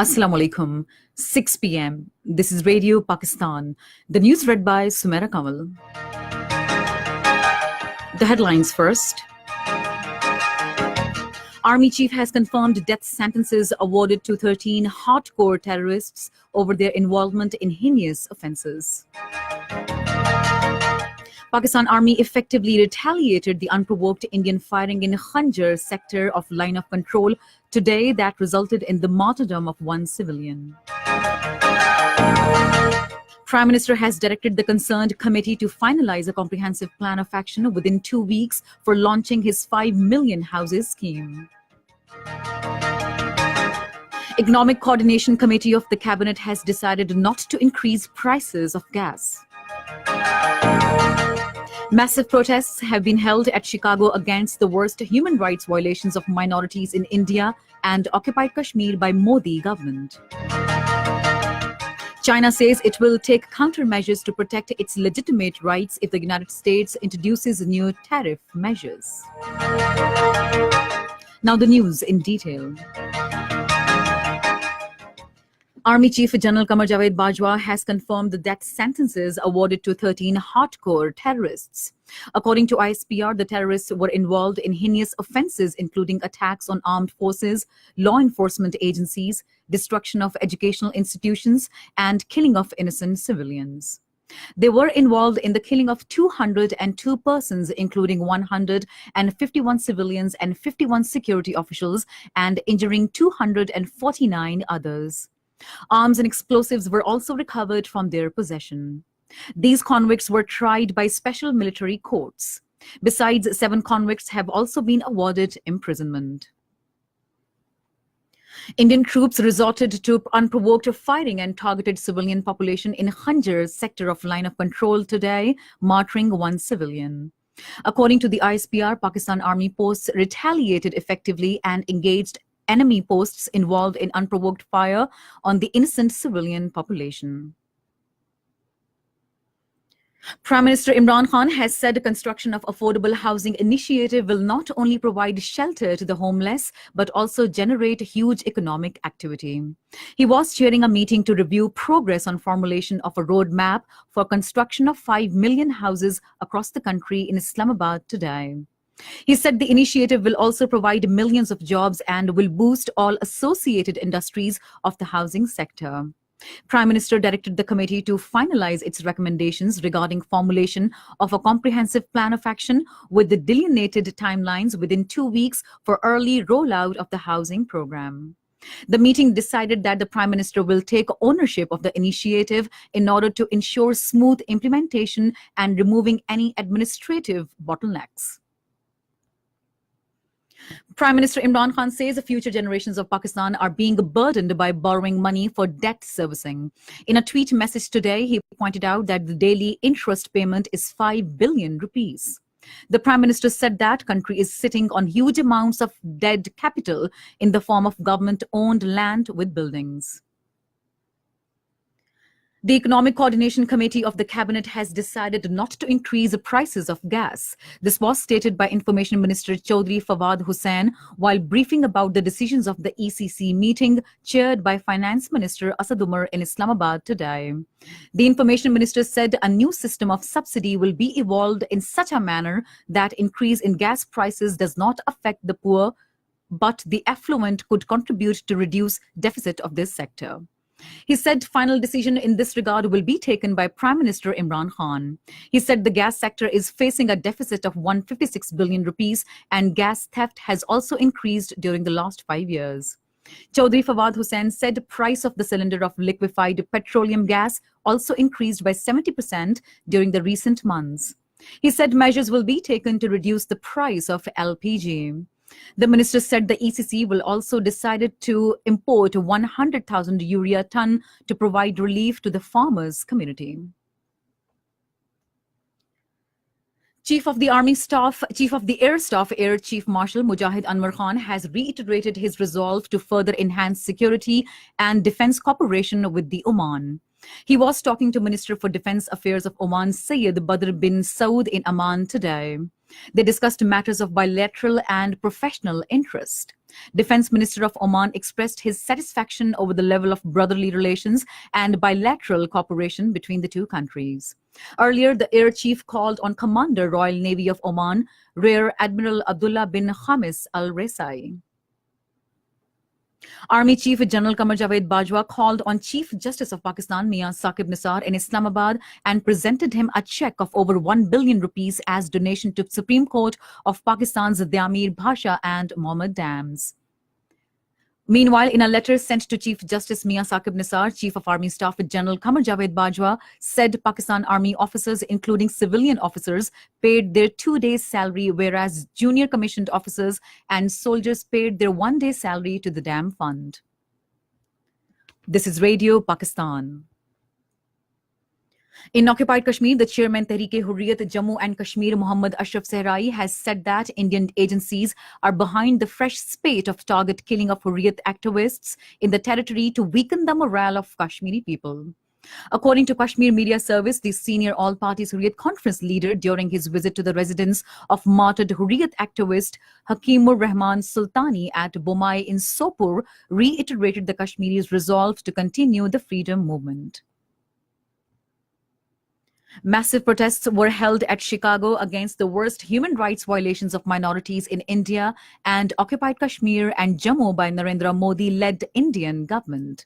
Assalamu alaikum. 6 p.m. This is Radio Pakistan. The news read by Sumera Kamal. The headlines first. Army chief has confirmed death sentences awarded to 13 hardcore terrorists over their involvement in heinous offences. Pakistan Army effectively retaliated the unprovoked Indian firing in Khanjar sector of line of control today that resulted in the martyrdom of one civilian. Prime Minister has directed the concerned committee to finalize a comprehensive plan of action within 2 weeks for launching his 5 million houses scheme. Economic Coordination Committee of the Cabinet has decided not to increase prices of gas. Massive protests have been held at Chicago against the worst human rights violations of minorities in India and occupied Kashmir by Modi government. China says it will take countermeasures to protect its legitimate rights if the United States introduces new tariff measures. Now the news in detail. Army Chief General Qamar Javed Bajwa has confirmed the death sentences awarded to 13 hardcore terrorists. According to ISPR, the terrorists were involved in heinous offences including attacks on armed forces, law enforcement agencies, destruction of educational institutions, and killing of innocent civilians. They were involved in the killing of 202 persons, including 151 civilians and 51 security officials, and injuring 249 others. Arms and explosives were also recovered from their possession. These convicts were tried by special military courts. Besides, 7 convicts have also been awarded imprisonment. Indian troops resorted to unprovoked firing and targeted civilian population in Khanjar sector of line of control today, martyring one civilian. According to the ISPR, Pakistan Army posts retaliated effectively and engaged enemy posts involved in unprovoked fire on the innocent civilian population. Prime Minister Imran Khan has said the construction of affordable housing initiative will not only provide shelter to the homeless, but also generate huge economic activity. He was chairing a meeting to review progress on formulation of a roadmap for construction of 5 million houses across the country in Islamabad today. He said the initiative will also provide millions of jobs and will boost all associated industries of the housing sector. Prime Minister directed the committee to finalize its recommendations regarding formulation of a comprehensive plan of action with the delineated timelines within 2 weeks for early rollout of the housing program. The meeting decided that the Prime Minister will take ownership of the initiative in order to ensure smooth implementation and removing any administrative bottlenecks. Prime Minister Imran Khan says the future generations of Pakistan are being burdened by borrowing money for debt servicing. In a tweet message today, he pointed out that the daily interest payment is 5 billion rupees. The Prime Minister said that country is sitting on huge amounts of dead capital in the form of government-owned land with buildings. The Economic Coordination Committee of the Cabinet has decided not to increase the prices of gas. This was stated by Information Minister Chaudhry Fawad Hussain while briefing about the decisions of the ECC meeting chaired by Finance Minister Asad Umar in Islamabad today. The Information Minister said a new system of subsidy will be evolved in such a manner that increase in gas prices does not affect the poor, but the affluent could contribute to reduce deficit of this sector. He said final decision in this regard will be taken by Prime Minister Imran Khan. He said the gas sector is facing a deficit of 156 billion rupees and gas theft has also increased during the last 5 years. Chaudhry Fawad Hussain said the price of the cylinder of liquefied petroleum gas also increased by 70% during the recent months. He said measures will be taken to reduce the price of LPG. The minister said the ECC will also decided to import 100,000 urea ton to provide relief to the farmers' community. Chief of the Air Staff, Air Chief Marshal Mujahid Anwar Khan has reiterated his resolve to further enhance security and defense cooperation with the Oman. He was talking to Minister for Defense Affairs of Oman, Sayyid Badr bin Saud in Amman today. They discussed matters of bilateral and professional interest. Defense Minister of Oman expressed his satisfaction over the level of brotherly relations and bilateral cooperation between the two countries. Earlier, the Air Chief called on Commander Royal Navy of Oman, Rear Admiral Abdullah bin Khamis Al Resai. Army Chief General Qamar Javed Bajwa called on Chief Justice of Pakistan Mian Saqib Nisar in Islamabad and presented him a check of over 1 billion rupees as donation to Supreme Court of Pakistan's Dhamir Bhasha and Mohammed Dams. Meanwhile, in a letter sent to Chief Justice Mian Saqib Nisar, Chief of Army Staff General Qamar Javed Bajwa said Pakistan Army officers, including civilian officers, paid their 2 days' salary, whereas junior commissioned officers and soldiers paid their 1 day salary to the Dam Fund. This is Radio Pakistan. In occupied Kashmir, the chairman Tehreek-e-Hurriyat Jammu and Kashmir, Muhammad Ashraf Sehrai, has said that Indian agencies are behind the fresh spate of target killing of Hurriyat activists in the territory to weaken the morale of Kashmiri people. According to Kashmir Media Service, the senior all-parties Hurriyat conference leader, during his visit to the residence of martyred Hurriyat activist Hakimur Rahman Sultani at Bomai in Sopur, reiterated the Kashmiris' resolve to continue the freedom movement. Massive protests were held at Chicago against the worst human rights violations of minorities in India and occupied Kashmir and Jammu by Narendra Modi-led Indian government.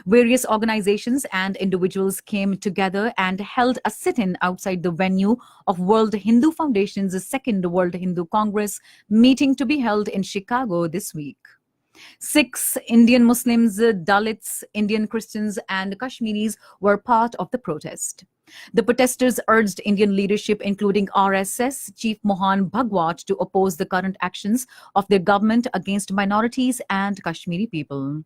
Various organizations and individuals came together and held a sit-in outside the venue of World Hindu Foundation's second World Hindu Congress meeting to be held in Chicago this week. Sikhs, Indian Muslims, Dalits, Indian Christians, and Kashmiris were part of the protest. The protesters urged Indian leadership, including RSS Chief Mohan Bhagwat, to oppose the current actions of their government against minorities and Kashmiri people.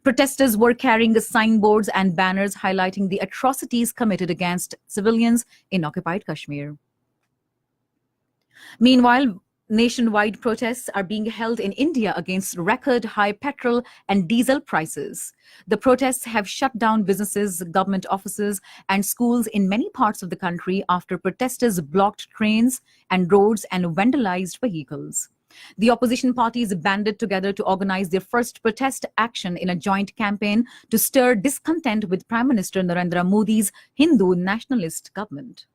Protesters were carrying signboards and banners highlighting the atrocities committed against civilians in occupied Kashmir. Meanwhile, nationwide protests are being held in India against record high petrol and diesel prices. The protests have shut down businesses, government offices, and schools in many parts of the country after protesters blocked trains and roads and vandalized vehicles. The opposition parties banded together to organize their first protest action in a joint campaign to stir discontent with Prime Minister Narendra Modi's Hindu nationalist government.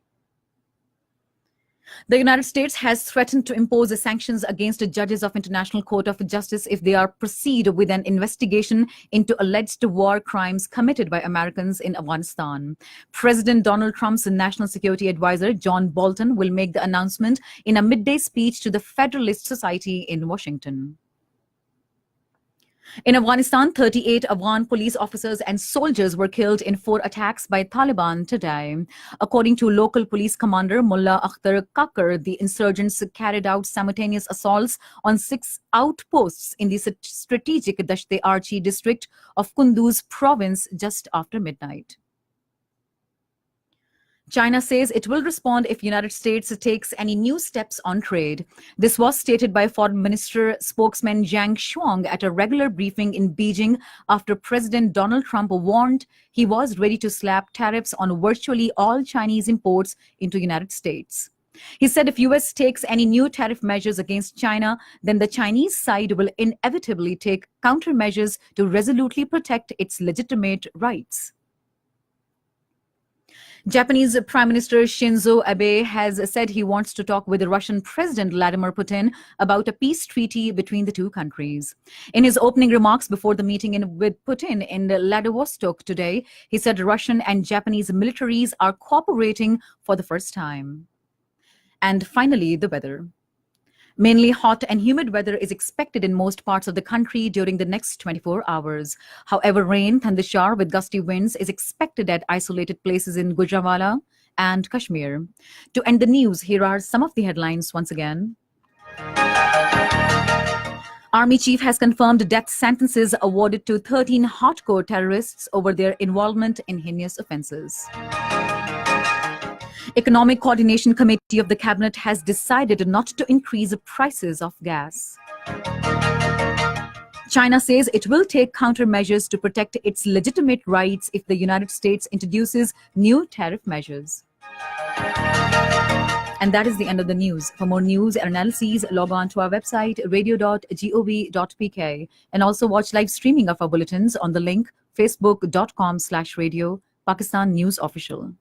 The United States has threatened to impose sanctions against judges of International Court of Justice if they are proceed with an investigation into alleged war crimes committed by Americans in Afghanistan. President Donald Trump's National Security Advisor, John Bolton, will make the announcement in a midday speech to the Federalist Society in Washington. In Afghanistan, 38 Afghan police officers and soldiers were killed in 4 attacks by Taliban today. According to local police commander Mullah Akhtar Kakar, the insurgents carried out simultaneous assaults on 6 outposts in the strategic Dasht-e-Archi district of Kunduz province just after midnight. China says it will respond if United States takes any new steps on trade. This was stated by Foreign Minister spokesman Zhang Shuang at a regular briefing in Beijing after President Donald Trump warned he was ready to slap tariffs on virtually all Chinese imports into the United States. He said if US takes any new tariff measures against China, then the Chinese side will inevitably take countermeasures to resolutely protect its legitimate rights. Japanese Prime Minister Shinzo Abe has said he wants to talk with the Russian President Vladimir Putin about a peace treaty between the two countries. In his opening remarks before the meeting with Putin in Vladivostok today, he said Russian and Japanese militaries are cooperating for the first time. And finally, the weather. Mainly hot and humid weather is expected in most parts of the country during the next 24 hours. However, rain, thundershower with gusty winds is expected at isolated places in Gujranwala and Kashmir. To end the news, here are some of the headlines once again. Army chief has confirmed death sentences awarded to 13 hardcore terrorists over their involvement in heinous offences. Economic Coordination Committee of the Cabinet has decided not to increase the prices of gas. China says it will take countermeasures to protect its legitimate rights if the United States introduces new tariff measures. And And that is the end of the news. For more news and analyses, log on to our website, radio.gov.pk, and also watch live streaming of our bulletins on the link facebook.com/radio Pakistan News Official.